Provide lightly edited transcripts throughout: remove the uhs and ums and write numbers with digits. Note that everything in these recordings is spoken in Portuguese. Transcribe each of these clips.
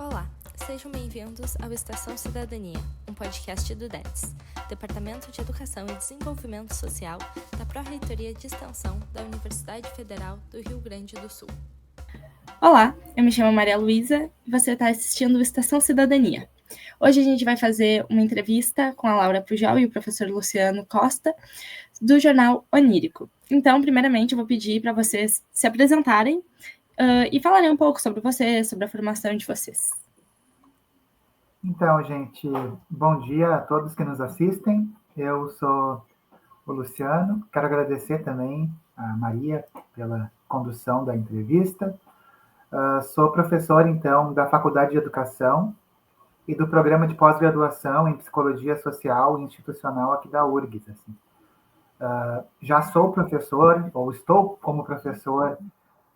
Olá, sejam bem-vindos ao Estação Cidadania, um podcast do DETS, Departamento de Educação e Desenvolvimento Social da Pró-Reitoria de Extensão da Universidade Federal do Rio Grande do Sul. Olá, eu me chamo Maria Luísa e você está assistindo o Estação Cidadania. Hoje a gente vai fazer uma entrevista com a Laura Pujol e o professor Luciano Costa, do jornal Onírico. Então, primeiramente, eu vou pedir para vocês se apresentarem e falarem um pouco sobre vocês, sobre a formação de vocês. Então, gente, bom dia a todos que nos assistem. Eu sou o Luciano. Quero agradecer também a Maria pela condução da entrevista. Sou professor, então, da Faculdade de Educação e do Programa de Pós-Graduação em Psicologia Social e Institucional aqui da URGS. Assim. Já sou professor, ou estou como professor,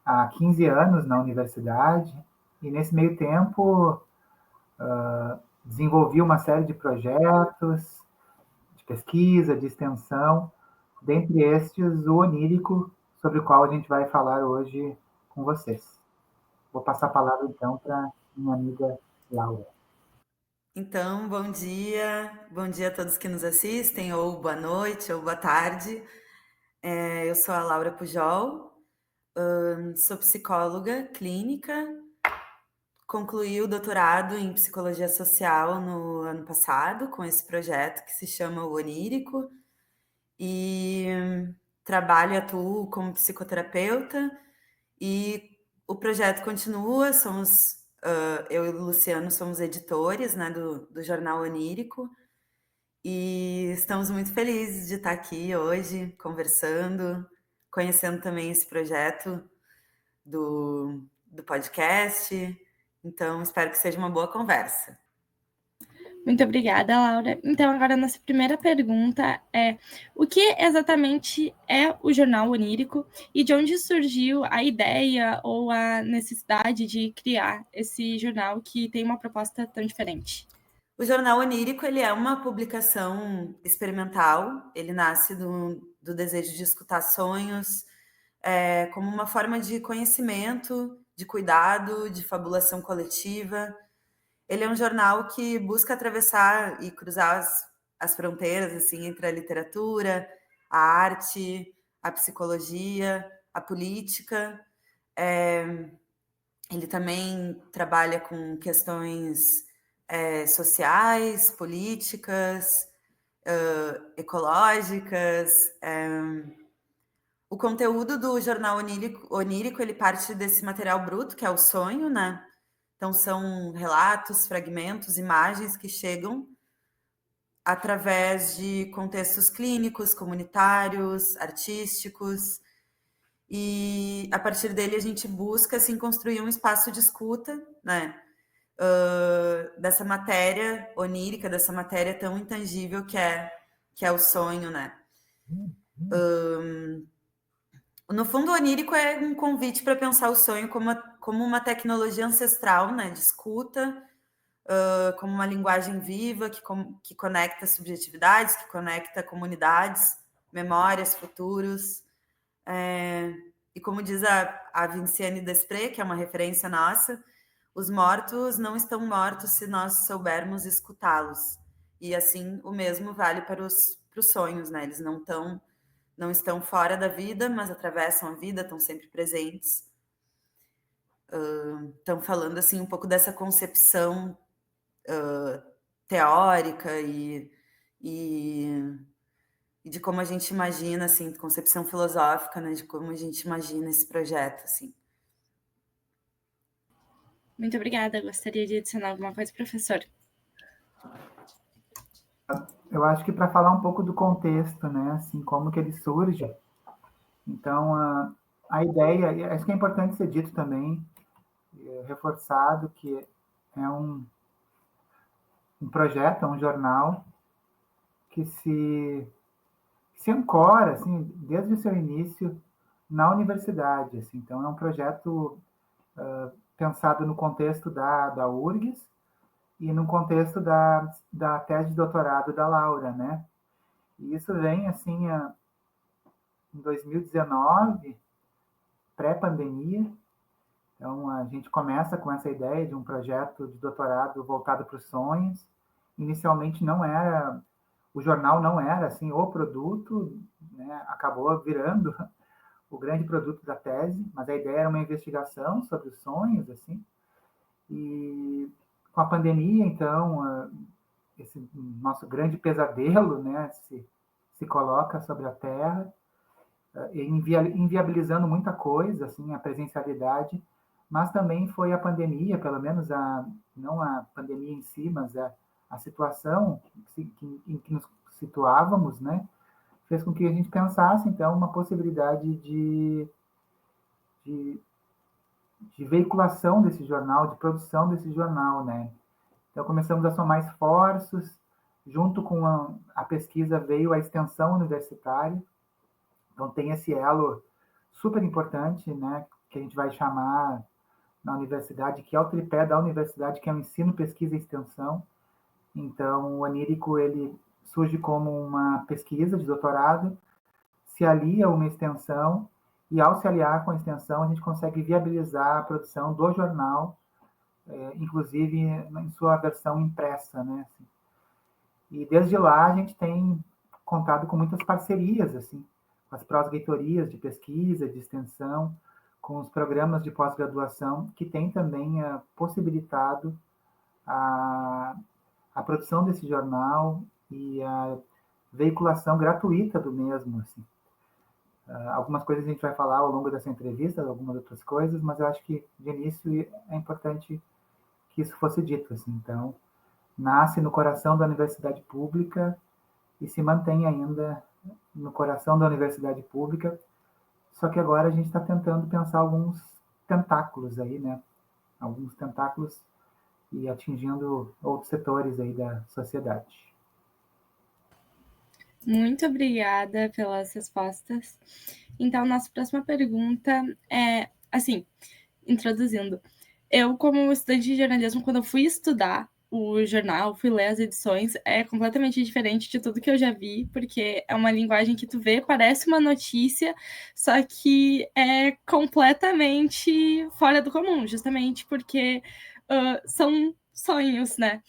há 15 anos na universidade, e nesse meio tempo desenvolvi uma série de projetos de pesquisa, de extensão, dentre estes o Onírico, sobre o qual a gente vai falar hoje com vocês. Vou passar a palavra, então, para minha amiga Laura. Então, bom dia a todos que nos assistem, ou boa noite, ou boa tarde. Eu sou a Laura Pujol, sou psicóloga clínica, concluí o doutorado em Psicologia Social no ano passado, com esse projeto que se chama O Onírico, e trabalho e atuo como psicoterapeuta, e o projeto continua, eu e o Luciano somos editores, né, do jornal Onírico, e estamos muito felizes de estar aqui hoje, conversando, conhecendo também esse projeto do podcast. Então, espero que seja uma boa conversa. Muito obrigada, Laura. Então, agora a nossa primeira pergunta é: o que exatamente é o jornal Onírico e de onde surgiu a ideia ou a necessidade de criar esse jornal que tem uma proposta tão diferente? O jornal Onírico, ele é uma publicação experimental, ele nasce do desejo de escutar sonhos, como uma forma de conhecimento, de cuidado, de fabulação coletiva. Ele é um jornal que busca atravessar e cruzar as fronteiras assim, entre a literatura, a arte, a psicologia, a política. Ele também trabalha com questões sociais, políticas, ecológicas. O conteúdo do jornal Onírico, ele parte desse material bruto, que é o sonho, né? Então, são relatos, fragmentos, imagens que chegam através de contextos clínicos, comunitários, artísticos, e a partir dele a gente busca assim, construir um espaço de escuta, né? Dessa matéria onírica, dessa matéria tão intangível que é o sonho, né? No fundo, o onírico é um convite para pensar o sonho como uma tecnologia ancestral, né, de escuta, como uma linguagem viva que conecta subjetividades, que conecta comunidades, memórias, futuros. E como diz a Vinciane Desprez, que é uma referência nossa, os mortos não estão mortos se nós soubermos escutá-los. E assim, o mesmo vale para os sonhos, né? Eles não estão fora da vida, mas atravessam a vida, estão sempre presentes. Estão falando assim um pouco dessa concepção teórica e de como a gente imagina, assim, concepção filosófica, né, de como a gente imagina esse projeto, assim. Muito obrigada. Gostaria de adicionar alguma coisa, professor? Eu acho que para falar um pouco do contexto, né, assim, como que ele surge. Então, a ideia, acho que é importante ser dito também, reforçado, que é um projeto, é um jornal que se ancora, assim, desde o seu início na universidade. Assim. Então, é um projeto pensado no contexto da URGS e no contexto da tese de doutorado da Laura, né? E isso vem, assim, em 2019, pré-pandemia, Então, a gente começa com essa ideia de um projeto de doutorado voltado para os sonhos. Inicialmente o jornal não era assim o produto, né? Acabou virando o grande produto da tese, mas a ideia era uma investigação sobre os sonhos, assim. E com a pandemia, então, esse nosso grande pesadelo, né, se coloca sobre a Terra, inviabilizando muita coisa, assim, a presencialidade, mas também foi a pandemia, pelo menos não a pandemia em si, mas a situação em que nos situávamos, né, fez com que a gente pensasse, então, uma possibilidade de veiculação desse jornal, de produção desse jornal, né. Então, começamos a somar esforços, junto com a pesquisa veio a extensão universitária, então tem esse elo super importante, né, que a gente vai chamar na universidade, que é o tripé da universidade, que é o ensino, pesquisa e extensão. Então, o Onírico, ele surge como uma pesquisa de doutorado, se alia a uma extensão, e ao se aliar com a extensão, a gente consegue viabilizar a produção do jornal, inclusive em sua versão impressa, né? Assim. E desde lá a gente tem contado com muitas parcerias, assim, com as pós-reitorias de pesquisa, de extensão, com os programas de pós-graduação, que têm também possibilitado a produção desse jornal e a veiculação gratuita do mesmo, assim. Algumas coisas a gente vai falar ao longo dessa entrevista, algumas outras coisas, mas eu acho que, de início, é importante que isso fosse dito, assim. Então, nasce no coração da universidade pública e se mantém ainda no coração da universidade pública, só que agora a gente está tentando pensar alguns tentáculos aí, né? Alguns tentáculos e atingindo outros setores aí da sociedade. Muito obrigada pelas respostas. Então, nossa próxima pergunta é, assim, introduzindo. Eu, como estudante de jornalismo, quando eu fui estudar o jornal, fui ler as edições, é completamente diferente de tudo que eu já vi, porque é uma linguagem que tu vê, parece uma notícia, só que é completamente fora do comum, justamente porque são sonhos, né?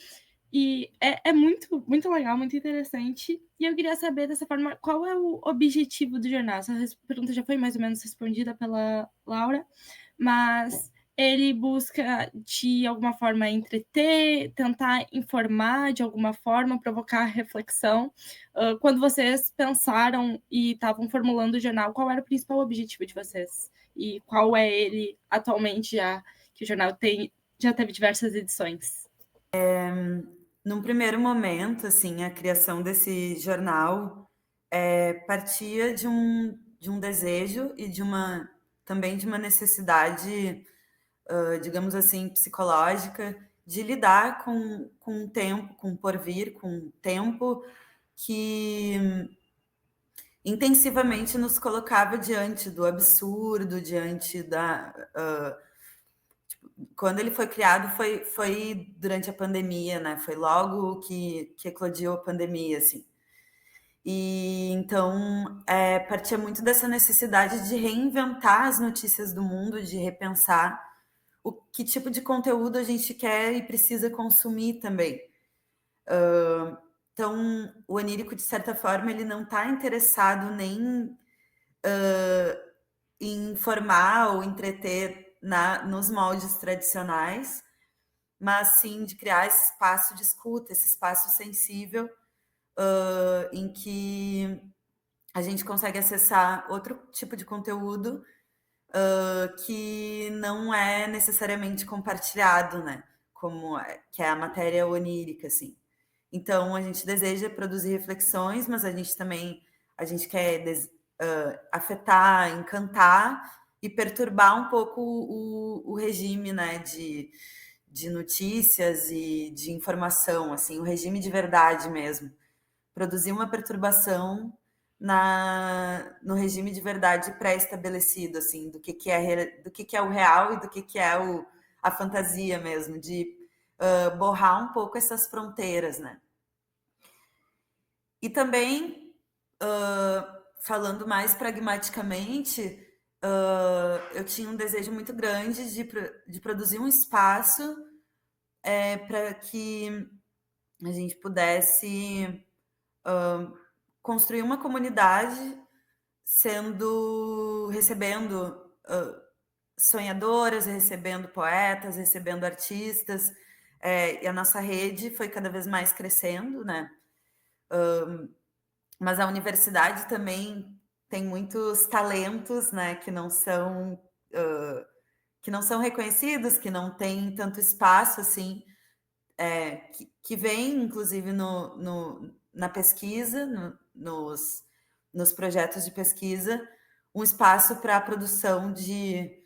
E é muito, muito legal, muito interessante. E eu queria saber, dessa forma, qual é o objetivo do jornal? Essa pergunta já foi mais ou menos respondida pela Laura, mas ele busca, de alguma forma, entreter, tentar informar de alguma forma, provocar reflexão. Quando vocês pensaram e estavam formulando o jornal, qual era o principal objetivo de vocês? E qual é ele atualmente, já que o jornal já teve diversas edições? Num primeiro momento, assim, a criação desse jornal partia de um desejo e também de uma necessidade, digamos assim, psicológica, de lidar com o tempo, com o porvir, com o tempo que intensivamente nos colocava diante do absurdo, diante da... quando ele foi criado foi durante a pandemia, né? Foi logo que eclodiu a pandemia, assim. E então partia muito dessa necessidade de reinventar as notícias do mundo, de repensar que tipo de conteúdo a gente quer e precisa consumir também. Então, o Onírico, de certa forma, ele não está interessado nem em informar ou entreter nos moldes tradicionais, mas sim de criar esse espaço de escuta, esse espaço sensível, em que a gente consegue acessar outro tipo de conteúdo que não é necessariamente compartilhado, né? Que é a matéria onírica, assim. Então, a gente deseja produzir reflexões, mas a gente quer afetar, encantar e perturbar um pouco o regime, né, de notícias e de informação, assim, o regime de verdade mesmo. Produzir uma perturbação no regime de verdade pré-estabelecido, assim, do que é o real e do que é a fantasia mesmo, de borrar um pouco essas fronteiras, né? E também, falando mais pragmaticamente, eu tinha um desejo muito grande de produzir um espaço para que a gente pudesse construir uma comunidade recebendo sonhadoras, recebendo poetas, recebendo artistas, e a nossa rede foi cada vez mais crescendo, né? Mas a universidade também tem muitos talentos, né, que não são reconhecidos, que não têm tanto espaço assim, que vem inclusive na pesquisa, nos projetos de pesquisa, um espaço para produção de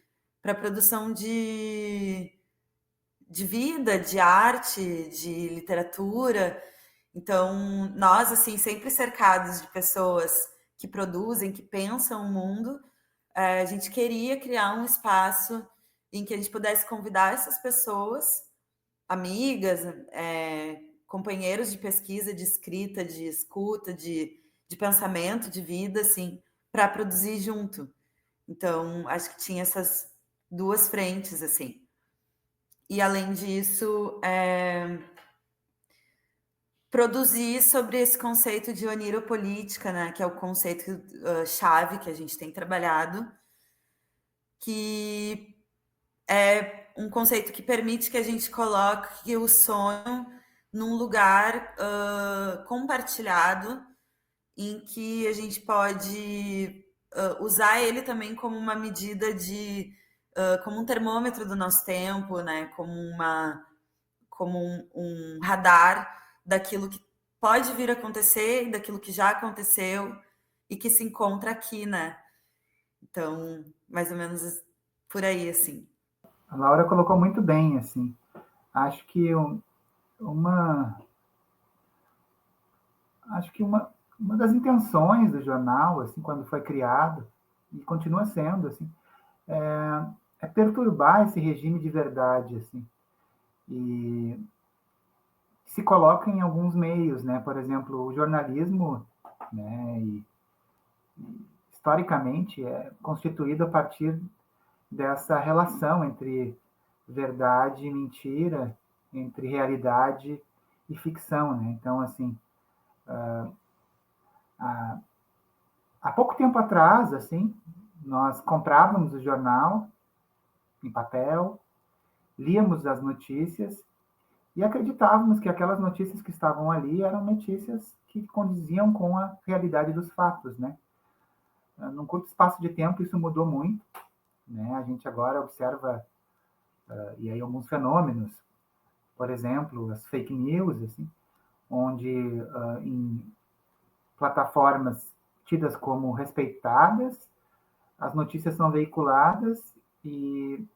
vida, de arte, de literatura. Então, nós, assim, sempre cercados de pessoas que produzem, que pensam o mundo, a gente queria criar um espaço em que a gente pudesse convidar essas pessoas, amigas, companheiros de pesquisa, de escrita, de escuta, de pensamento, de vida, assim, para produzir junto. Então, acho que tinha essas duas frentes, assim. E, além disso, produzir sobre esse conceito de oniropolítica, né, que é o conceito chave que a gente tem trabalhado, que é um conceito que permite que a gente coloque o sonho num lugar compartilhado, em que a gente pode usar ele também como uma medida como um termômetro do nosso tempo, né? Como um radar daquilo que pode vir a acontecer, daquilo que já aconteceu e que se encontra aqui, né? Então, mais ou menos por aí, assim. A Laura colocou muito bem, assim. Acho que uma das intenções do jornal, assim, quando foi criado, e continua sendo, assim, é perturbar esse regime de verdade, assim, e se coloca em alguns meios, né? Por exemplo, o jornalismo, né? E historicamente é constituído a partir dessa relação entre verdade e mentira, entre realidade e ficção, né? Então, assim, há pouco tempo atrás, assim, nós comprávamos o jornal em papel, líamos as notícias e acreditávamos que aquelas notícias que estavam ali eram notícias que condiziam com a realidade dos fatos, né? Num curto espaço de tempo isso mudou muito, né? A gente agora observa e aí alguns fenômenos, por exemplo, as fake news, assim, onde em plataformas tidas como respeitadas, as notícias são veiculadas e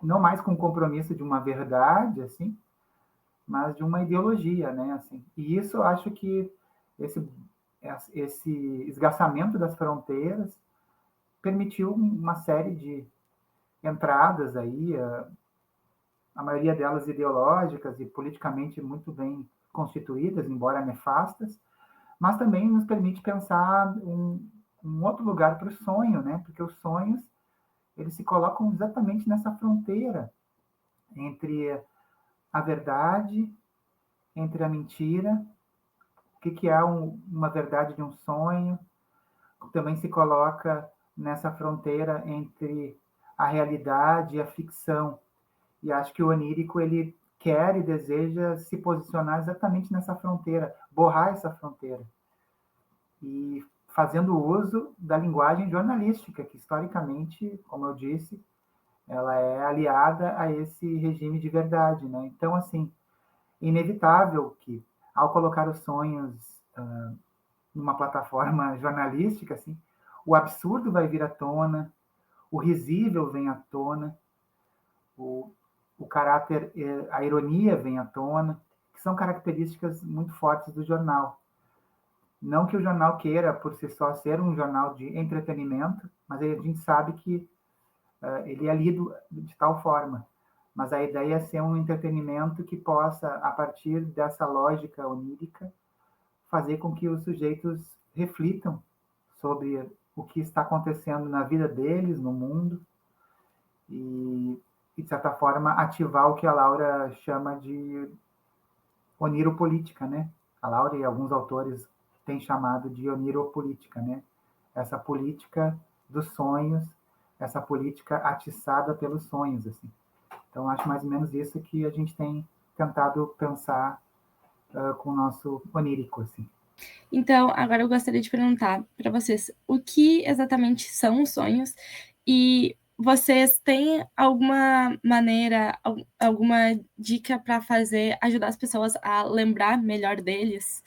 não mais com o compromisso de uma verdade, assim, mas de uma ideologia, né, assim. E isso, eu acho que esse esgarçamento das fronteiras permitiu uma série de entradas aí, a maioria delas ideológicas e politicamente muito bem constituídas, embora nefastas, mas também nos permite pensar um outro lugar para o sonho, né? Porque os sonhos eles se colocam exatamente nessa fronteira entre a verdade, entre a mentira, o que é uma verdade de um sonho, também se coloca nessa fronteira entre a realidade e a ficção. E acho que o onírico ele quer e deseja se posicionar exatamente nessa fronteira, borrar essa fronteira. E fazendo uso da linguagem jornalística, que historicamente, como eu disse, ela é aliada a esse regime de verdade, né? Então, assim, inevitável que, ao colocar os sonhos numa plataforma jornalística, assim, o absurdo vai vir à tona, o risível vem à tona, o caráter, a ironia vem à tona, que são características muito fortes do jornal. Não que o jornal queira, por si só, ser um jornal de entretenimento, mas a gente sabe que ele é lido de tal forma. Mas a ideia é ser um entretenimento que possa, a partir dessa lógica onírica, fazer com que os sujeitos reflitam sobre o que está acontecendo na vida deles, no mundo, e de certa forma, ativar o que a Laura chama de oniropolítica, né? A Laura e alguns autores têm chamado de oniropolítica, né? Essa política dos sonhos, essa política atiçada pelos sonhos, assim. Então, acho mais ou menos isso que a gente tem tentado pensar com o nosso onírico, assim. Então, agora eu gostaria de perguntar para vocês o que exatamente são os sonhos e vocês têm alguma maneira, alguma dica para ajudar as pessoas a lembrar melhor deles?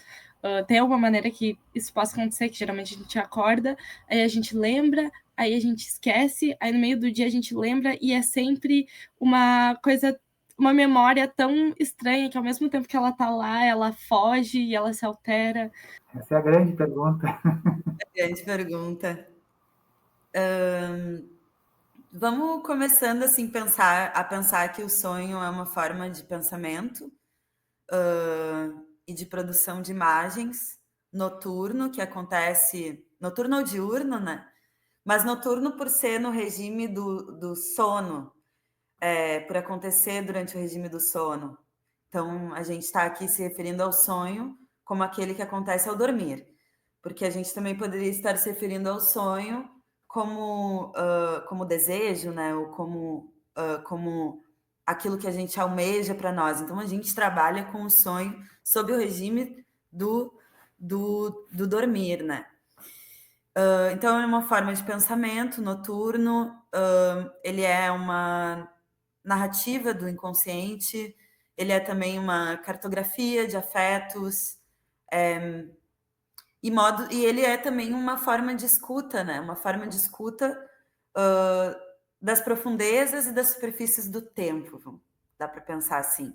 Tem alguma maneira que isso possa acontecer, que geralmente a gente acorda, aí a gente lembra, aí a gente esquece, aí no meio do dia a gente lembra e é sempre uma coisa, uma memória tão estranha que ao mesmo tempo que ela tá lá, ela foge e ela se altera. Essa é a grande pergunta. Grande pergunta. Vamos começando assim a pensar que o sonho é uma forma de pensamento e de produção de imagens noturno, que acontece noturno ou diurno, né? Mas noturno por ser no regime do sono, por acontecer durante o regime do sono. Então, a gente está aqui se referindo ao sonho como aquele que acontece ao dormir, porque a gente também poderia estar se referindo ao sonho como desejo, né? Ou como aquilo que a gente almeja para nós. Então, a gente trabalha com o sonho sob o regime do dormir, né? Então, é uma forma de pensamento noturno, ele é uma narrativa do inconsciente, ele é também uma cartografia de afetos, e ele é também uma forma de escuta, né? Uma forma de escuta das profundezas e das superfícies do tempo, dá para pensar assim.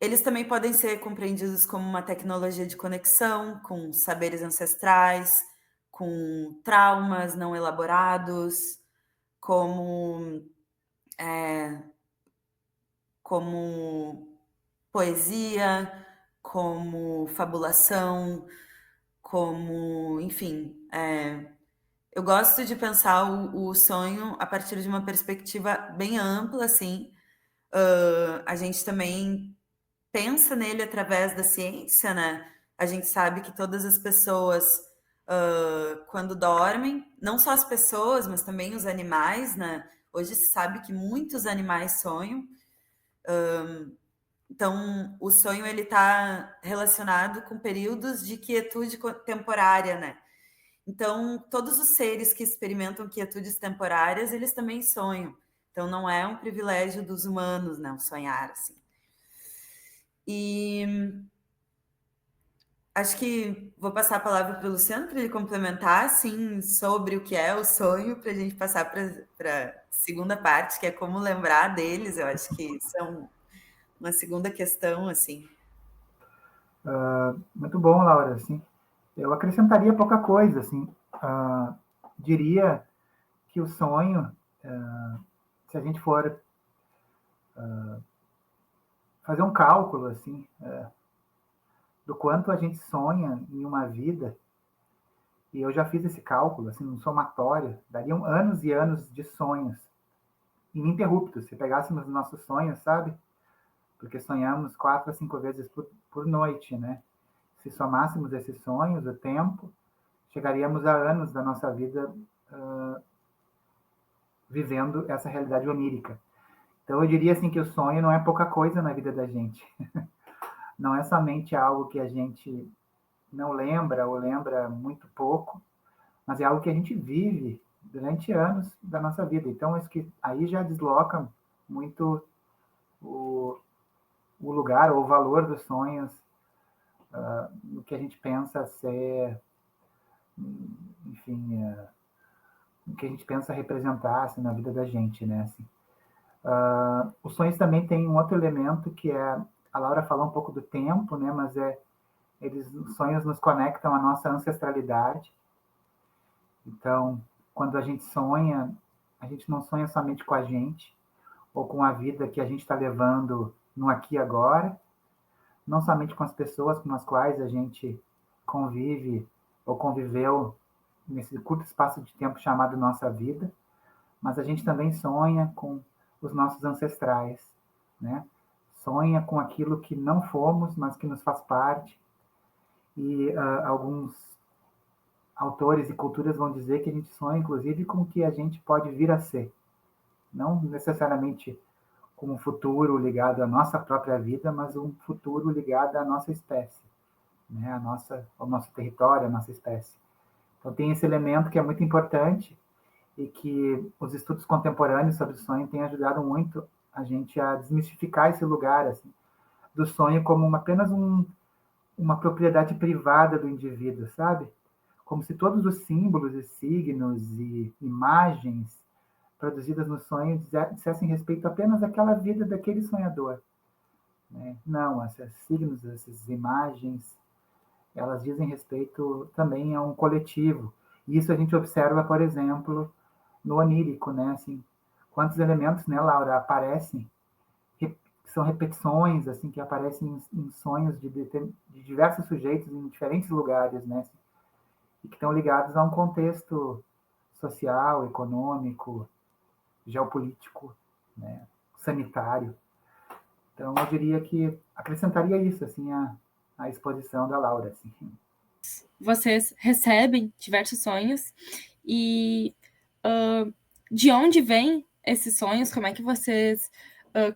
Eles também podem ser compreendidos como uma tecnologia de conexão com saberes ancestrais, com traumas não elaborados, como poesia, como fabulação, como, enfim. Eu gosto de pensar o sonho a partir de uma perspectiva bem ampla, assim. A gente também pensa nele através da ciência, né? A gente sabe que todas as pessoas, quando dormem, não só as pessoas, mas também os animais, né? Hoje se sabe que muitos animais sonham. Então, o sonho ele está relacionado com períodos de quietude temporária, né? Então, todos os seres que experimentam quietudes temporárias, eles também sonham. Então, não é um privilégio dos humanos, né? O sonhar, assim. E acho que vou passar a palavra para o Luciano para ele complementar, assim, sobre o que é o sonho, para a gente passar para a segunda parte, que é como lembrar deles. Eu acho que isso é uma segunda questão, assim. Muito bom, Laura. Assim, eu acrescentaria pouca coisa. Assim, diria que o sonho, se a gente for fazer um cálculo assim, do quanto a gente sonha em uma vida, e eu já fiz esse cálculo, assim, um somatório, dariam anos e anos de sonhos ininterruptos, se pegássemos os nossos sonhos, sabe? Porque sonhamos 4 a 5 vezes por noite, né? Se somássemos esses sonhos, o tempo, chegaríamos a anos da nossa vida vivendo essa realidade onírica. Então, eu diria assim que o sonho não é pouca coisa na vida da gente. Não é somente algo que a gente não lembra ou lembra muito pouco, mas é algo que a gente vive durante anos da nossa vida. Então, isso que aí já desloca muito o lugar ou o valor dos sonhos no que a gente pensa ser, enfim, no que a gente pensa representar assim, na vida da gente, né? Assim. Os sonhos também têm um outro elemento que é, a Laura falou um pouco do tempo, né? Mas os sonhos nos conectam à nossa ancestralidade. Então, quando a gente sonha, a gente não sonha somente com a gente ou com a vida que a gente está levando no aqui e agora, não somente com as pessoas com as quais a gente convive ou conviveu nesse curto espaço de tempo chamado nossa vida, mas a gente também sonha com os nossos ancestrais, né? Sonha com aquilo que não fomos, mas que nos faz parte. E alguns autores e culturas vão dizer que a gente sonha, inclusive, com o que a gente pode vir a ser. Não necessariamente com um futuro ligado à nossa própria vida, mas um futuro ligado à nossa espécie, né? Ao nosso território, à nossa espécie. Então, tem esse elemento que é muito importante e que os estudos contemporâneos sobre o sonho têm ajudado muito a gente a desmistificar esse lugar assim, do sonho como apenas uma propriedade privada do indivíduo, sabe? Como se todos os símbolos e signos e imagens produzidas no sonho dissessem respeito apenas àquela vida daquele sonhador, né? Não, esses signos, essas imagens, elas dizem respeito também a um coletivo. E isso a gente observa, por exemplo, no onírico, né? Assim, quantos elementos, né, Laura, aparecem, que são repetições, assim, que aparecem em sonhos de diversos sujeitos em diferentes lugares, né? E que estão ligados a um contexto social, econômico, geopolítico, né, sanitário. Então, eu diria que acrescentaria isso, assim, a exposição da Laura, assim. Vocês recebem diversos sonhos e de onde vêm esses sonhos? Como é que vocês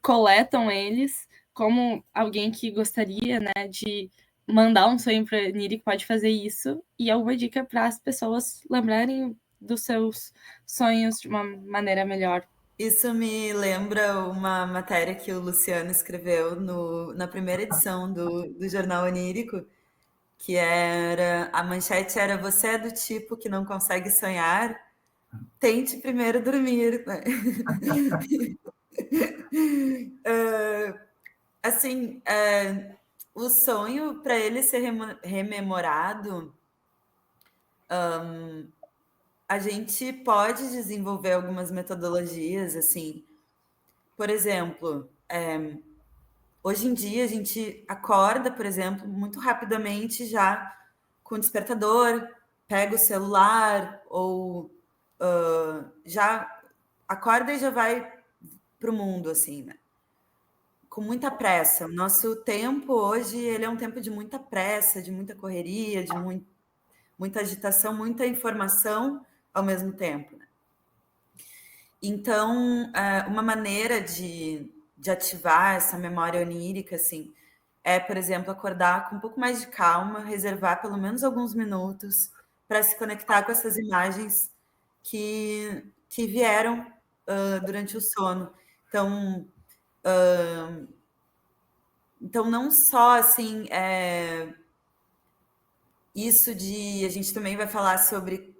coletam eles? Como alguém que gostaria, né, de mandar um sonho para a Niri pode fazer isso? E alguma dica para as pessoas lembrarem dos seus sonhos de uma maneira melhor? Isso me lembra uma matéria que o Luciano escreveu na primeira edição do Jornal Onírico, que a manchete era: "Você é do tipo que não consegue sonhar? Tente primeiro dormir", né? Assim, o sonho, para ele ser rememorado, a gente pode desenvolver algumas metodologias, assim. Por exemplo, hoje em dia a gente acorda, por exemplo, muito rapidamente já com o despertador, pega o celular ou já acorda e já vai para o mundo, assim, né? Com muita pressa. O nosso tempo hoje, ele é um tempo de muita pressa, de muita correria, de muita agitação, muita informação ao mesmo tempo, né? Então, uma maneira de ativar essa memória onírica, assim, é, por exemplo, acordar com um pouco mais de calma, reservar pelo menos alguns minutos para se conectar com essas imagens que vieram durante o sono. Então, não só assim, isso de a gente também vai falar sobre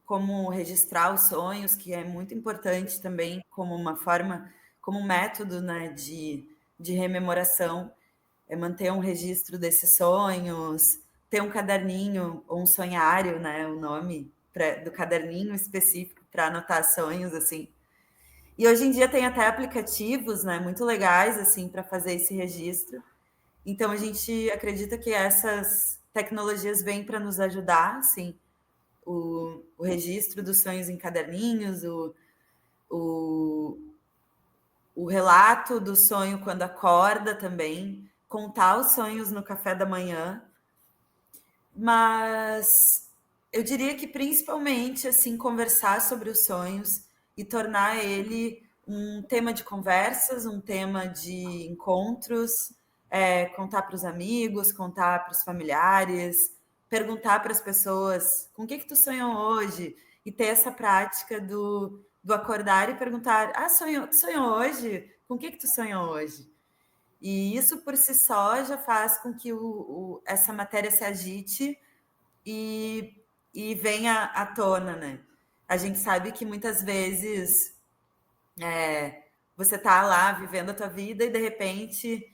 como registrar os sonhos, que é muito importante também como uma forma, como um método, né, de rememoração, é manter um registro desses sonhos, ter um caderninho ou um sonhário, né, o nome do caderninho específico para anotar sonhos, assim. E hoje em dia tem até aplicativos, né, muito legais, assim, para fazer esse registro. Então, a gente acredita que essas tecnologias vêm para nos ajudar, assim, o registro dos sonhos em caderninhos, o relato do sonho quando acorda também, contar os sonhos no café da manhã. Mas eu diria que principalmente assim conversar sobre os sonhos e tornar ele um tema de conversas, um tema de encontros, contar para os amigos, contar para os familiares, perguntar para as pessoas com o que tu sonhou hoje e ter essa prática do acordar e perguntar: tu sonhou hoje? Com o que tu sonhou hoje? E isso por si só já faz com que essa matéria se agite e venha à tona, né? A gente sabe que muitas vezes você tá lá vivendo a tua vida e de repente,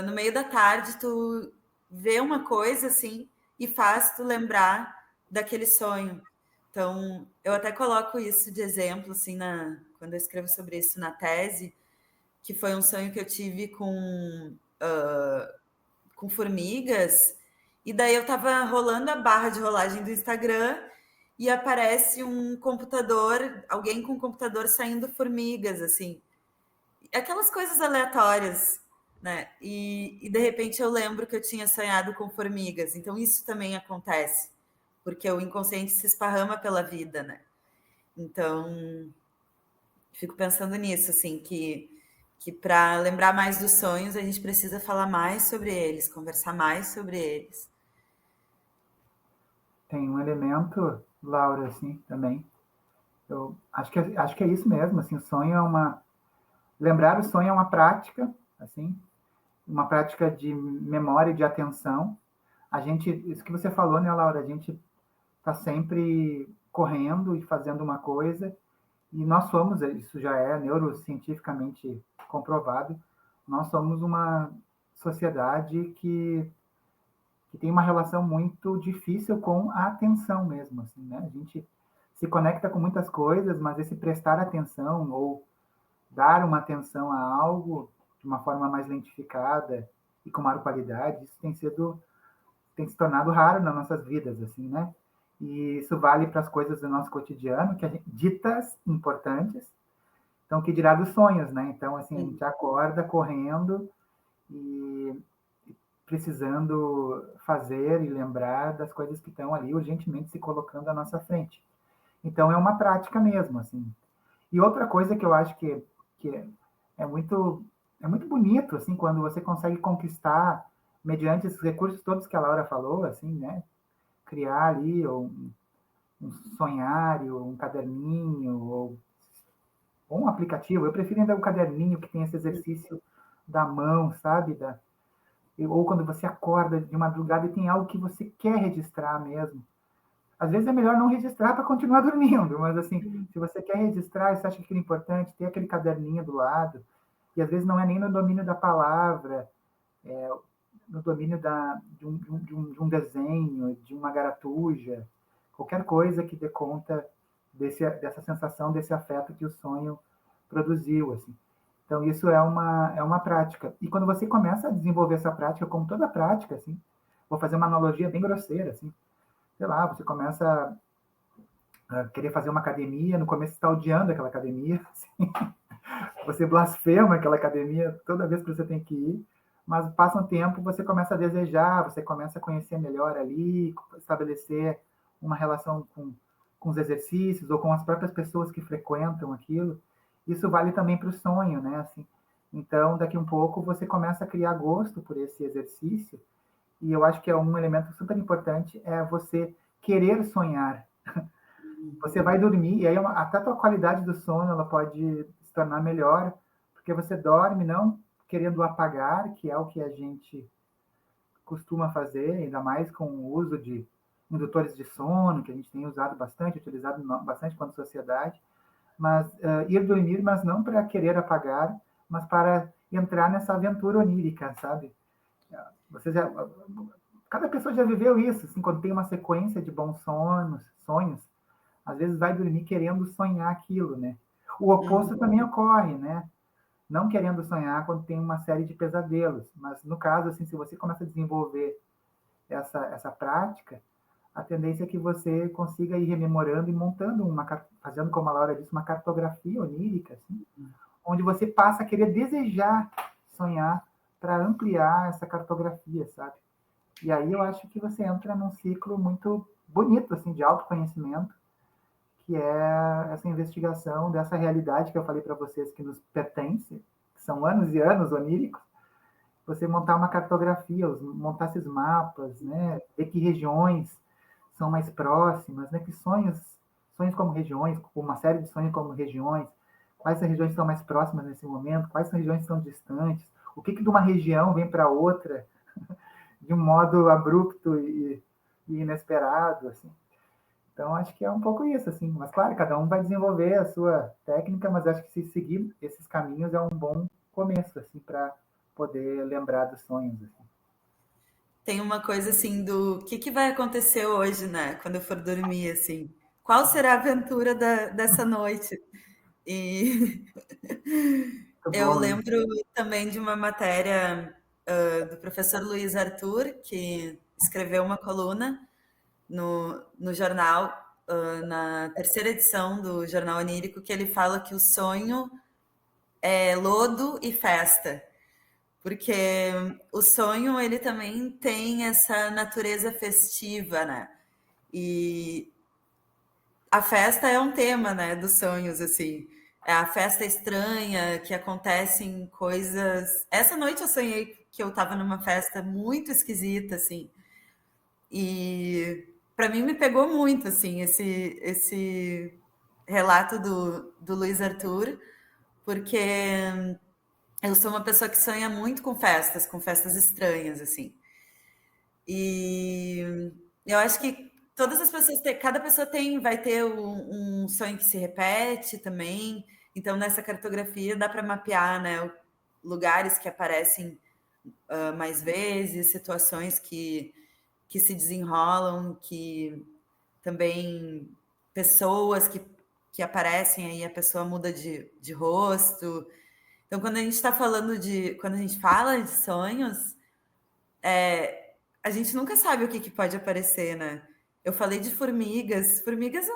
no meio da tarde, tu vê uma coisa assim e faz tu lembrar daquele sonho. Então, eu até coloco isso de exemplo, assim, quando eu escrevo sobre isso na tese, que foi um sonho que eu tive com formigas, E daí eu estava rolando a barra de rolagem do Instagram e aparece um computador, alguém com um computador saindo formigas, assim. Aquelas coisas aleatórias, né? E de repente eu lembro que eu tinha sonhado com formigas. Então isso também acontece, porque o inconsciente se esparrama pela vida, né? Então, fico pensando nisso, assim, que para lembrar mais dos sonhos, a gente precisa falar mais sobre eles, conversar mais sobre eles. Tem um elemento, Laura, assim, também. Eu acho que é isso mesmo, assim, o sonho é uma... Lembrar o sonho é uma prática, assim, uma prática de memória e de atenção. A gente, isso que você falou, né, Laura, a gente está sempre correndo e fazendo uma coisa, e nós somos, isso já é neurocientificamente comprovado, nós somos uma sociedade que tem uma relação muito difícil com a atenção mesmo, assim, né? A gente se conecta com muitas coisas, mas esse prestar atenção ou dar uma atenção a algo de uma forma mais lentificada e com maior qualidade, isso tem se tornado raro nas nossas vidas, assim, né? E isso vale para as coisas do nosso cotidiano, que a gente, ditas importantes, então que dirá dos sonhos, né? Então, assim, a gente acorda correndo e precisando fazer e lembrar das coisas que estão ali urgentemente se colocando à nossa frente. Então, é uma prática mesmo, assim. E outra coisa que eu acho que é muito bonito, assim, quando você consegue conquistar, mediante esses recursos todos que a Laura falou, assim, né? Criar ali um sonhário, um caderninho, ou um aplicativo. Eu prefiro ainda o caderninho que tem esse exercício da mão, sabe? Ou quando você acorda de madrugada e tem algo que você quer registrar mesmo. Às vezes é melhor não registrar para continuar dormindo, mas assim, se você quer registrar, você acha que aquilo é importante, ter aquele caderninho do lado, e às vezes não é nem no domínio da palavra, no domínio de um desenho, de uma garatuja, qualquer coisa que dê conta dessa sensação, desse afeto que o sonho produziu, assim. Então, isso é uma prática. E quando você começa a desenvolver essa prática, como toda prática, assim, vou fazer uma analogia bem grosseira, assim, sei lá, você começa a querer fazer uma academia, no começo você está odiando aquela academia, assim, você blasfema aquela academia toda vez que você tem que ir, mas passa um tempo, você começa a desejar, você começa a conhecer melhor ali, estabelecer uma relação com os exercícios ou com as próprias pessoas que frequentam aquilo. Isso vale também para o sonho, né? Assim, então, daqui um pouco, você começa a criar gosto por esse exercício, e eu acho que é um elemento super importante, é você querer sonhar. Você vai dormir, e aí até a tua qualidade do sono ela pode se tornar melhor, porque você dorme não querendo apagar, que é o que a gente costuma fazer, ainda mais com o uso de indutores de sono, que a gente tem usado bastante, utilizado bastante quanto sociedade, mas ir dormir, mas não para querer apagar, mas para entrar nessa aventura onírica, sabe? Cada pessoa já viveu isso, assim, quando tem uma sequência de bons sonhos, às vezes vai dormir querendo sonhar aquilo, né? O oposto também ocorre, né? Não querendo sonhar quando tem uma série de pesadelos, mas no caso, assim, se você começa a desenvolver essa prática, a tendência é que você consiga ir rememorando e montando fazendo, como a Laura disse, uma cartografia onírica, assim, onde você passa a querer desejar sonhar para ampliar essa cartografia, sabe? E aí eu acho que você entra num ciclo muito bonito, assim, de autoconhecimento, que é essa investigação dessa realidade que eu falei para vocês que nos pertence, que são anos e anos oníricos, você montar uma cartografia, montar esses mapas, né? Ver que regiões são mais próximas, né? Que sonhos como regiões, uma série de sonhos como regiões, quais regiões estão mais próximas nesse momento, quais regiões estão distantes, o que de uma região vem para outra de um modo abrupto e inesperado, assim. Então, acho que é um pouco isso, assim. Mas, claro, cada um vai desenvolver a sua técnica, mas acho que se seguir esses caminhos é um bom começo, assim, para poder lembrar dos sonhos, assim. Tem uma coisa, assim, do que vai acontecer hoje, né? Quando eu for dormir, assim. Qual será a aventura dessa noite? E eu Bom, lembro também de uma matéria do professor Luiz Arthur, que escreveu uma coluna no jornal, na terceira edição do Jornal Onírico, que ele fala que o sonho é lodo e festa, porque o sonho ele também tem essa natureza festiva, né? E a festa é um tema, né, dos sonhos, assim. É a festa estranha, que acontecem coisas... Essa noite eu sonhei que eu estava numa festa muito esquisita, assim. E para mim me pegou muito, assim, esse relato do Luiz Arthur, porque eu sou uma pessoa que sonha muito com festas estranhas, assim. E eu acho que todas as pessoas cada pessoa vai ter um sonho que se repete também. Então, nessa cartografia dá para mapear, né, lugares que aparecem mais vezes, situações que se desenrolam, que também pessoas que aparecem aí, a pessoa muda de rosto. Então, quando a gente está falando quando a gente fala de sonhos, a gente nunca sabe o que pode aparecer, né? Eu falei de formigas. Formigas é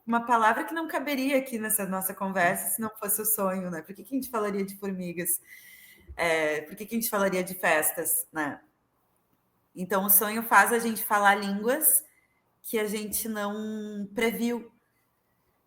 uma palavra que não caberia aqui nessa nossa conversa se não fosse o sonho, né? Por que a gente falaria de formigas? Por que a gente falaria de festas, né? Então, o sonho faz a gente falar línguas que a gente não previu.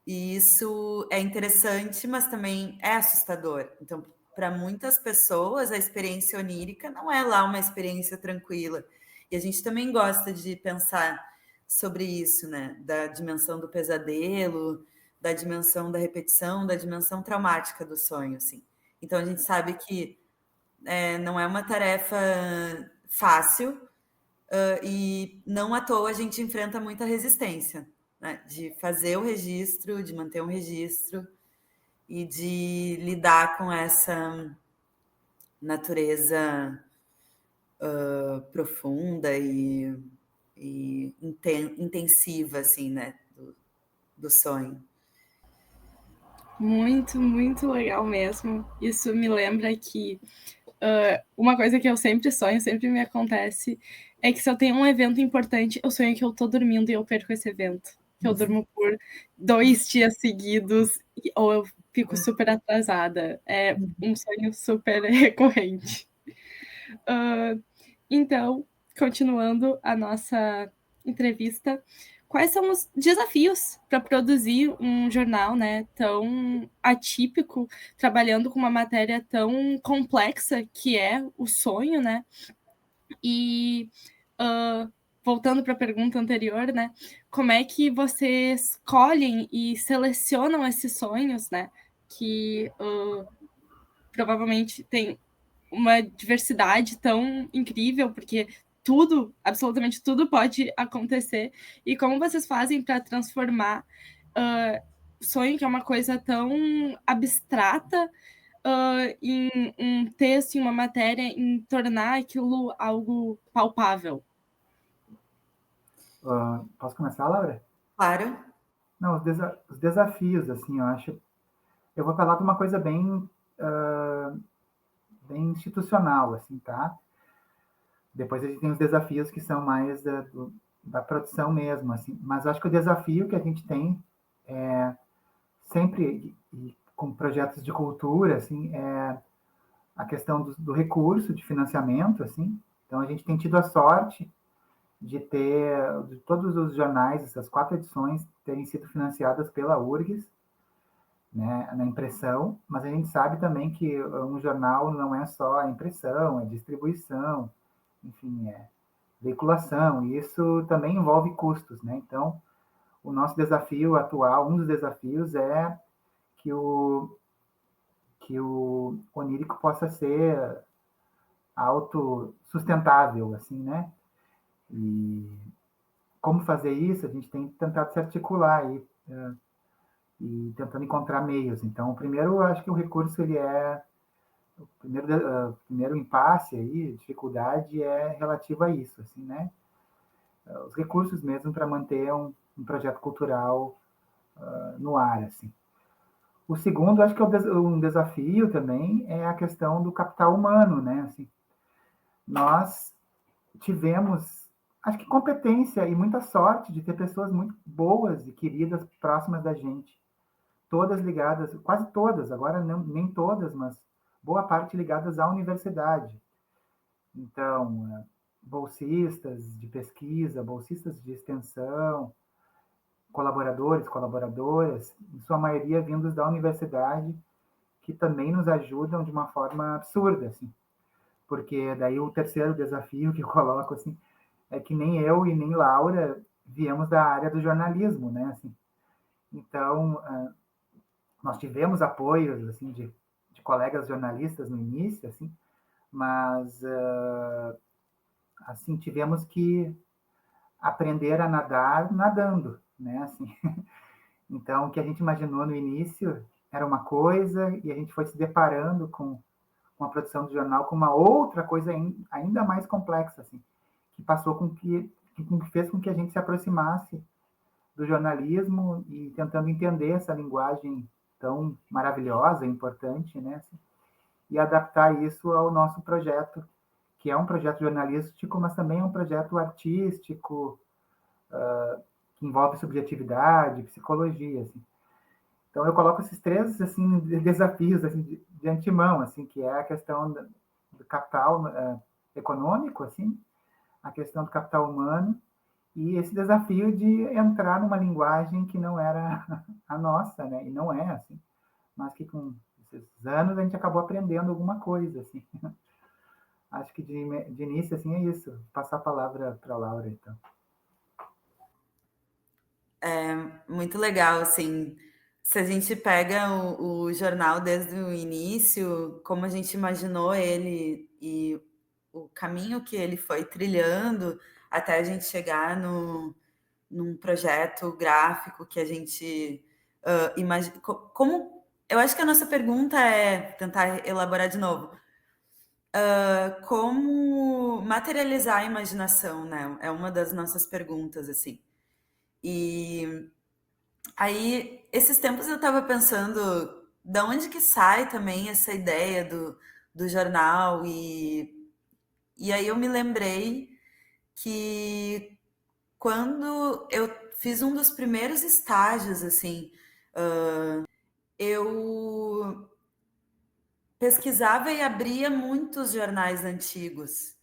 E isso é interessante, mas também é assustador. Então, para muitas pessoas, a experiência onírica não é lá uma experiência tranquila. E a gente também gosta de pensar sobre isso, né? Da dimensão do pesadelo, da dimensão da repetição, da dimensão traumática do sonho, assim. Então, a gente sabe que não é uma tarefa fácil, e não à toa a gente enfrenta muita resistência, né? De fazer o registro, de manter um registro e de lidar com essa natureza profunda e intensiva, assim, né? Do sonho. Muito, muito legal mesmo. Isso me lembra que uma coisa que eu sempre sonho, sempre me acontece, é que se eu tenho um evento importante, eu sonho que eu tô dormindo e eu perco esse evento. Que eu durmo por 2 dias seguidos, ou eu fico super atrasada. É um sonho super recorrente. Então, continuando a nossa entrevista, quais são os desafios para produzir um jornal, né, tão atípico, trabalhando com uma matéria tão complexa que é o sonho, né? E voltando para a pergunta anterior, né, como é que vocês escolhem e selecionam esses sonhos, né, que provavelmente tem uma diversidade tão incrível, porque tudo, absolutamente tudo pode acontecer. E como vocês fazem para transformar sonho, que é uma coisa tão abstrata, em um texto, em uma matéria, em tornar aquilo algo palpável? Posso começar, Laura? Claro. Não, os desafios, assim, eu acho... Eu vou falar de uma coisa bem institucional, assim, tá? Depois a gente tem os desafios que são mais da produção mesmo, assim. Mas eu acho que o desafio que a gente tem sempre, e com projetos de cultura, assim, é a questão do recurso, de financiamento, assim. Então, a gente tem tido a sorte de todos os jornais, essas 4 edições, terem sido financiadas pela URGS, né, na impressão, mas a gente sabe também que um jornal não é só a impressão, é distribuição, enfim, é veiculação, e isso também envolve custos, né? Então, o nosso desafio atual, um dos desafios é que o onírico possa ser autossustentável, assim, né? E como fazer isso? A gente tem tentado se articular aí, e tentando encontrar meios. Então, primeiro, eu acho que o recurso, ele o primeiro impasse aí, dificuldade é relativo a isso, assim, né? Os recursos mesmo para manter um projeto cultural no ar, assim. O segundo, acho que um desafio também é a questão do capital humano, né? Assim, nós tivemos acho que competência e muita sorte de ter pessoas muito boas e queridas próximas da gente. Todas ligadas, quase todas, agora não, nem todas, mas boa parte ligadas à universidade. Então, bolsistas de pesquisa, bolsistas de extensão, colaboradores, colaboradoras, em sua maioria vindos da universidade, que também nos ajudam de uma forma absurda, assim. Porque daí o terceiro desafio que eu coloco, assim, é que nem eu e nem Laura viemos da área do jornalismo, né, assim. Então, nós tivemos apoios, assim, de colegas jornalistas no início, assim, mas, assim, tivemos que aprender a nadar nadando, né, assim. Então, o que a gente imaginou no início era uma coisa e a gente foi se deparando com a produção do jornal com uma outra coisa ainda mais complexa, assim, que passou que fez com que a gente se aproximasse do jornalismo e tentando entender essa linguagem tão maravilhosa, importante, né, assim, e adaptar isso ao nosso projeto, que é um projeto jornalístico, mas também é um projeto artístico, que envolve subjetividade, psicologia, assim. Então eu coloco esses três assim desafios assim de antemão, assim, que é a questão do capital econômico, assim, a questão do capital humano e esse desafio de entrar numa linguagem que não era a nossa, né? E não é assim, mas que com esses anos a gente acabou aprendendo alguma coisa, assim. Acho que de início assim é isso. Passar a palavra para a Laura, então. É muito legal, assim, se a gente pega o jornal desde o início, como a gente imaginou ele e o caminho que ele foi trilhando até a gente chegar num projeto gráfico que a gente imagina. Como eu acho que a nossa pergunta é tentar elaborar de novo. Como materializar a imaginação, né? É uma das nossas perguntas, assim. E aí, esses tempos eu estava pensando da onde que sai também essa ideia do jornal e aí eu me lembrei que quando eu fiz um dos primeiros estágios, assim, eu pesquisava e abria muitos jornais antigos.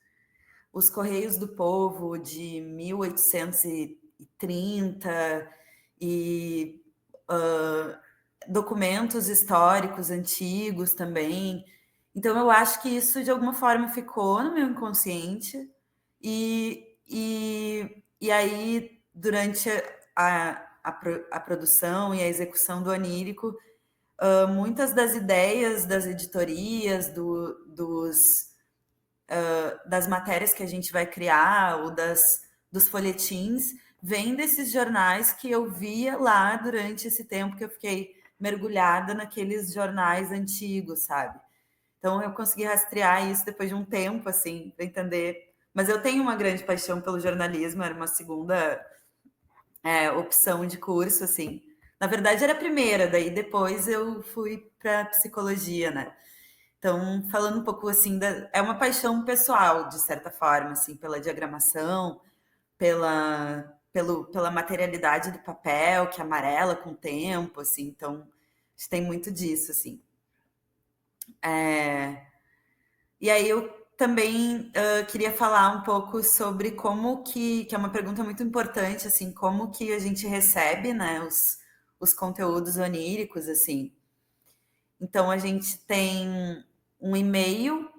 Os Correios do Povo, de 1830, e documentos históricos antigos também. Então, eu acho que isso, de alguma forma, ficou no meu inconsciente. E aí, durante a produção e a execução do Onírico, muitas das ideias das editorias, das matérias que a gente vai criar, ou dos folhetins, vêm desses jornais que eu via lá durante esse tempo que eu fiquei mergulhada naqueles jornais antigos, sabe? Então eu consegui rastrear isso depois de um tempo, assim, para entender. Mas eu tenho uma grande paixão pelo jornalismo, era uma segunda opção de curso, assim. Na verdade, era a primeira, daí depois eu fui para psicologia, né? Então, falando um pouco assim, é uma paixão pessoal, de certa forma, assim, pela diagramação, pela materialidade do papel, que amarela com o tempo, assim. Então, a gente tem muito disso, assim. E aí eu também queria falar um pouco sobre como que é uma pergunta muito importante, assim, como que a gente recebe, né, os conteúdos oníricos, assim. Então, a gente tem um e-mail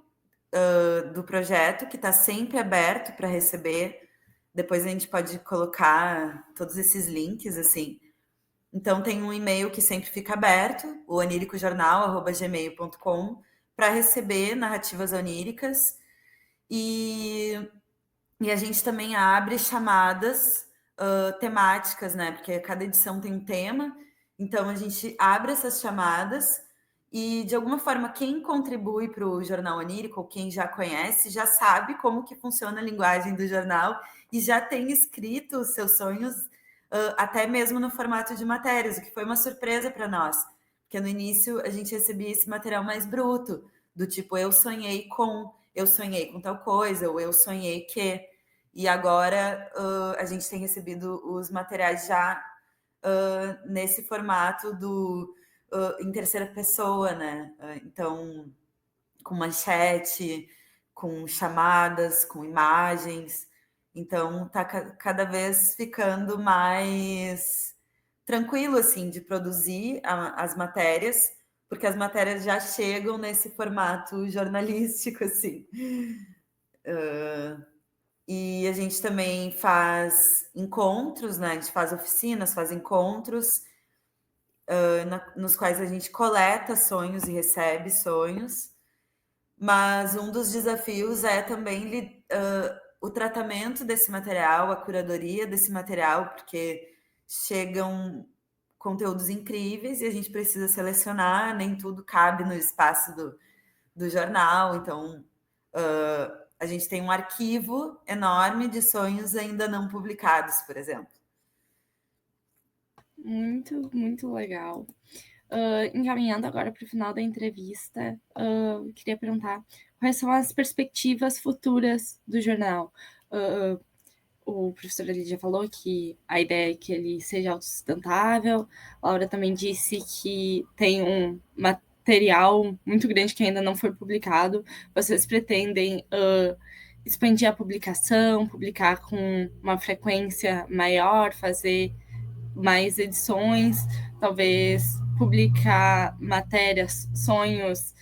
do projeto que está sempre aberto para receber. Depois a gente pode colocar todos esses links, assim. Então, tem um e-mail que sempre fica aberto, o oníricojornal@gmail.com, para receber narrativas oníricas. E a gente também abre chamadas temáticas, né? Porque cada edição tem um tema. Então, a gente abre essas chamadas e, de alguma forma, quem contribui para o Jornal Onírico, ou quem já conhece, já sabe como que funciona a linguagem do jornal e já tem escrito os seus sonhos, até mesmo no formato de matérias, o que foi uma surpresa para nós. Porque no início a gente recebia esse material mais bruto, do tipo, eu sonhei com tal coisa, ou eu sonhei que... E agora a gente tem recebido os materiais já nesse formato em terceira pessoa, né? Então, com manchete, com chamadas, com imagens. Então, está cada vez ficando mais tranquilo, assim, de produzir as matérias, porque as matérias já chegam nesse formato jornalístico, assim. E a gente também faz encontros, né? A gente faz oficinas, faz encontros, nos quais a gente coleta sonhos e recebe sonhos. Mas um dos desafios é também o tratamento desse material, a curadoria desse material, porque chegam conteúdos incríveis e a gente precisa selecionar, nem tudo cabe no espaço do jornal. Então, a gente tem um arquivo enorme de sonhos ainda não publicados, por exemplo. Muito, muito legal. Encaminhando agora para o final da entrevista, queria perguntar quais são as perspectivas futuras do jornal. O professor ali já falou que a ideia é que ele seja autossustentável. A Laura também disse que tem um material muito grande que ainda não foi publicado. Vocês pretendem expandir a publicação, publicar com uma frequência maior, fazer mais edições, talvez publicar matérias, sonhos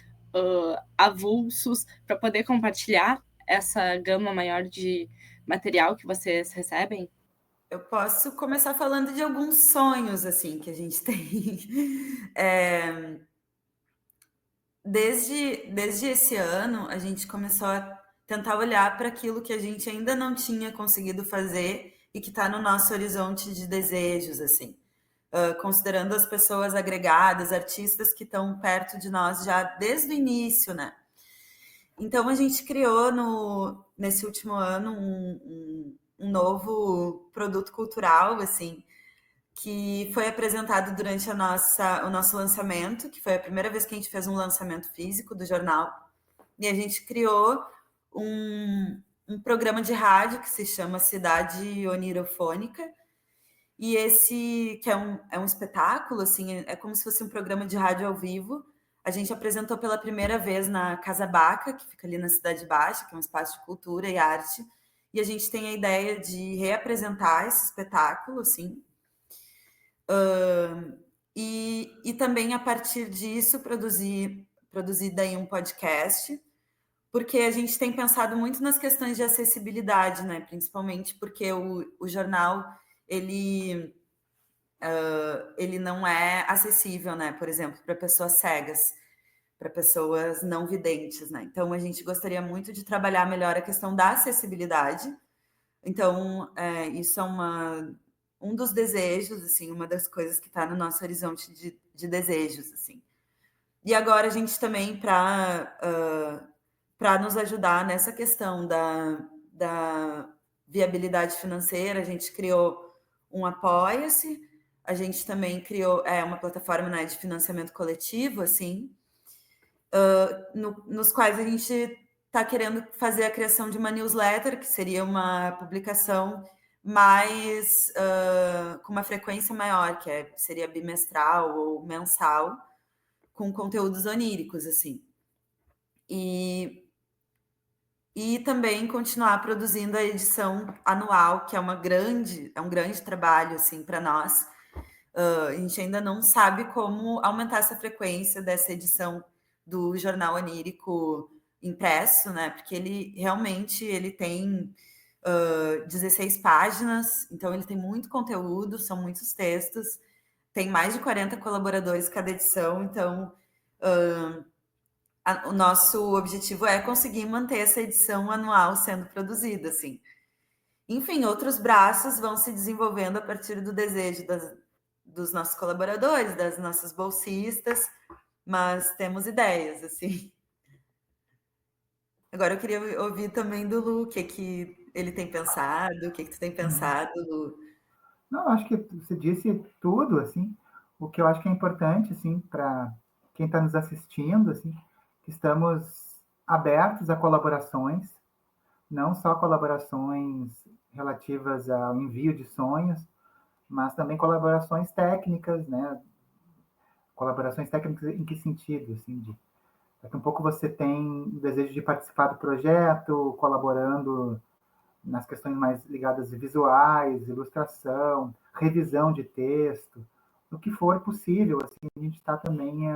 avulsos, para poder compartilhar essa gama maior de material que vocês recebem? Eu posso começar falando de alguns sonhos assim que a gente tem. Desde esse ano, a gente começou a tentar olhar para aquilo que a gente ainda não tinha conseguido fazer e que está no nosso horizonte de desejos, assim. Considerando as pessoas agregadas, artistas que estão perto de nós já desde o início, né? Então, a gente criou nesse último ano um novo produto cultural, assim, que foi apresentado durante o nosso lançamento, que foi a primeira vez que a gente fez um lançamento físico do jornal. E a gente criou um programa de rádio que se chama Cidade Onirofônica. E esse, que é um espetáculo, assim, é como se fosse um programa de rádio ao vivo. A gente apresentou pela primeira vez na Casa Baca, que fica ali na Cidade Baixa, que é um espaço de cultura e arte. E a gente tem a ideia de reapresentar esse espetáculo, assim. E também, a partir disso, produzir daí um podcast, porque a gente tem pensado muito nas questões de acessibilidade, né? Principalmente porque o jornal, ele não é acessível, né? Por exemplo, para pessoas cegas, para pessoas não videntes, né? Então, a gente gostaria muito de trabalhar melhor a questão da acessibilidade. Então, isso é um dos desejos, assim, uma das coisas que está no nosso horizonte de desejos, assim. E agora a gente também, para nos ajudar nessa questão da viabilidade financeira, a gente criou um Apoia-se, a gente também criou uma plataforma, né, de financiamento coletivo, assim, nos quais a gente está querendo fazer a criação de uma newsletter, que seria uma publicação mais com uma frequência maior, que seria bimestral ou mensal, com conteúdos oníricos, assim. E também continuar produzindo a edição anual, que é um grande trabalho, assim, para nós. A gente ainda não sabe como aumentar essa frequência dessa edição do Jornal Onírico impresso, né? Porque ele realmente tem 16 páginas, então ele tem muito conteúdo, são muitos textos, tem mais de 40 colaboradores cada edição, então o nosso objetivo é conseguir manter essa edição anual sendo produzida, assim. Enfim, outros braços vão se desenvolvendo a partir do desejo dos nossos colaboradores, das nossas bolsistas, mas temos ideias, assim. Agora eu queria ouvir também do Lu, o que ele tem pensado, o que tu tem pensado, Lu? Não, acho que você disse tudo, assim. O que eu acho que é importante, assim, para quem está nos assistindo, assim, que estamos abertos a colaborações, não só colaborações relativas ao envio de sonhos, mas também colaborações técnicas, né? Colaborações técnicas em que sentido? Assim, daqui a pouco você tem o desejo de participar do projeto, colaborando nas questões mais ligadas a visuais, ilustração, revisão de texto, no que for possível, assim, a gente está também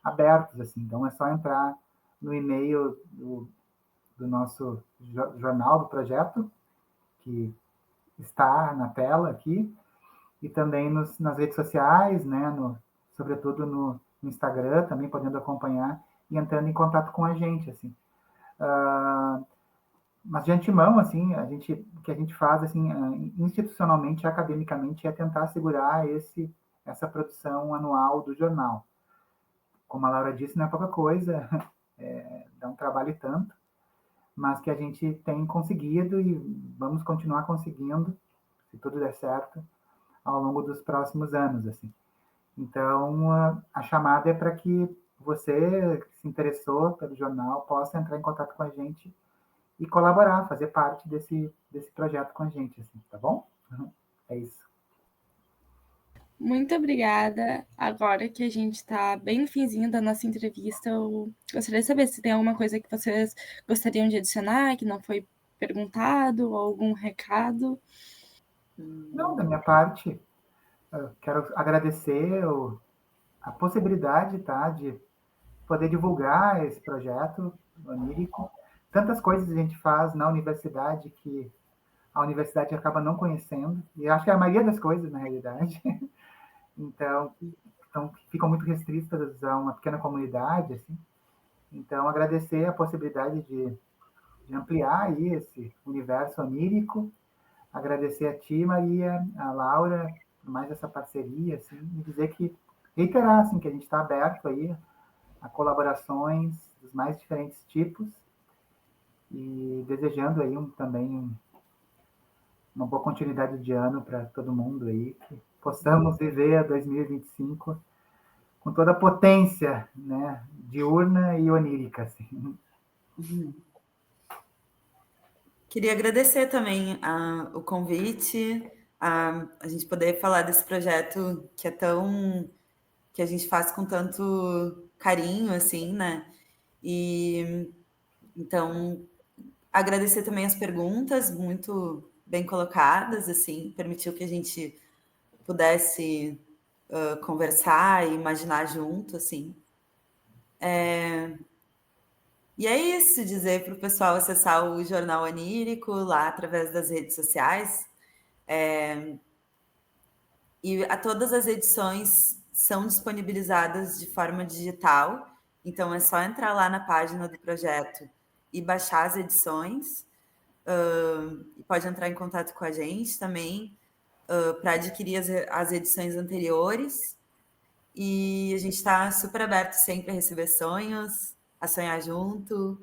abertos, assim, então é só entrar no e-mail do nosso jornal, do projeto, que está na tela aqui, e também nas redes sociais, né, sobretudo no Instagram, também podendo acompanhar e entrando em contato com a gente, assim. Mas de antemão, assim, o que a gente faz, assim, institucionalmente, academicamente, é tentar assegurar essa produção anual do jornal. Como a Laura disse, não é pouca coisa, dá um trabalho e tanto, mas que a gente tem conseguido e vamos continuar conseguindo, se tudo der certo, ao longo dos próximos anos, assim. Então, a chamada é para que você que se interessou pelo jornal possa entrar em contato com a gente e colaborar, fazer parte desse projeto com a gente, assim, tá bom? É isso. Muito obrigada. Agora que a gente está bem no finzinho da nossa entrevista, eu gostaria de saber se tem alguma coisa que vocês gostariam de adicionar, que não foi perguntado, ou algum recado. Não, da minha parte, eu quero agradecer a possibilidade, tá, de poder divulgar esse projeto onírico. Tantas coisas a gente faz na universidade que a universidade acaba não conhecendo, e acho que é a maioria das coisas, na realidade. Então, ficam muito restritas a uma pequena comunidade, assim. Então, agradecer a possibilidade de ampliar aí esse universo onírico, agradecer a ti, Maria, a Laura, por mais essa parceria, assim, e dizer que, reiterar, assim, que a gente está aberto aí a colaborações dos mais diferentes tipos e desejando aí também uma boa continuidade de ano para todo mundo aí, que possamos viver a 2025 com toda a potência, né, diurna e onírica, assim. Queria agradecer também o convite, a gente poder falar desse projeto que a gente faz com tanto carinho, assim, né? E então agradecer também as perguntas muito bem colocadas, assim, permitiu que a gente pudesse conversar e imaginar junto, assim. E é isso, dizer para o pessoal acessar o Jornal Onírico lá através das redes sociais. E todas as edições são disponibilizadas de forma digital, então é só entrar lá na página do projeto e baixar as edições. E pode entrar em contato com a gente também para adquirir as edições anteriores. E a gente está super aberto sempre a receber sonhos, a sonhar junto.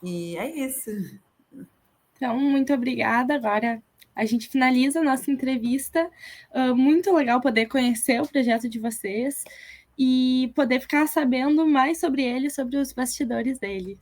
E é isso. Então, muito obrigada. Agora a gente finaliza a nossa entrevista. Muito legal poder conhecer o projeto de vocês e poder ficar sabendo mais sobre ele, sobre os bastidores dele.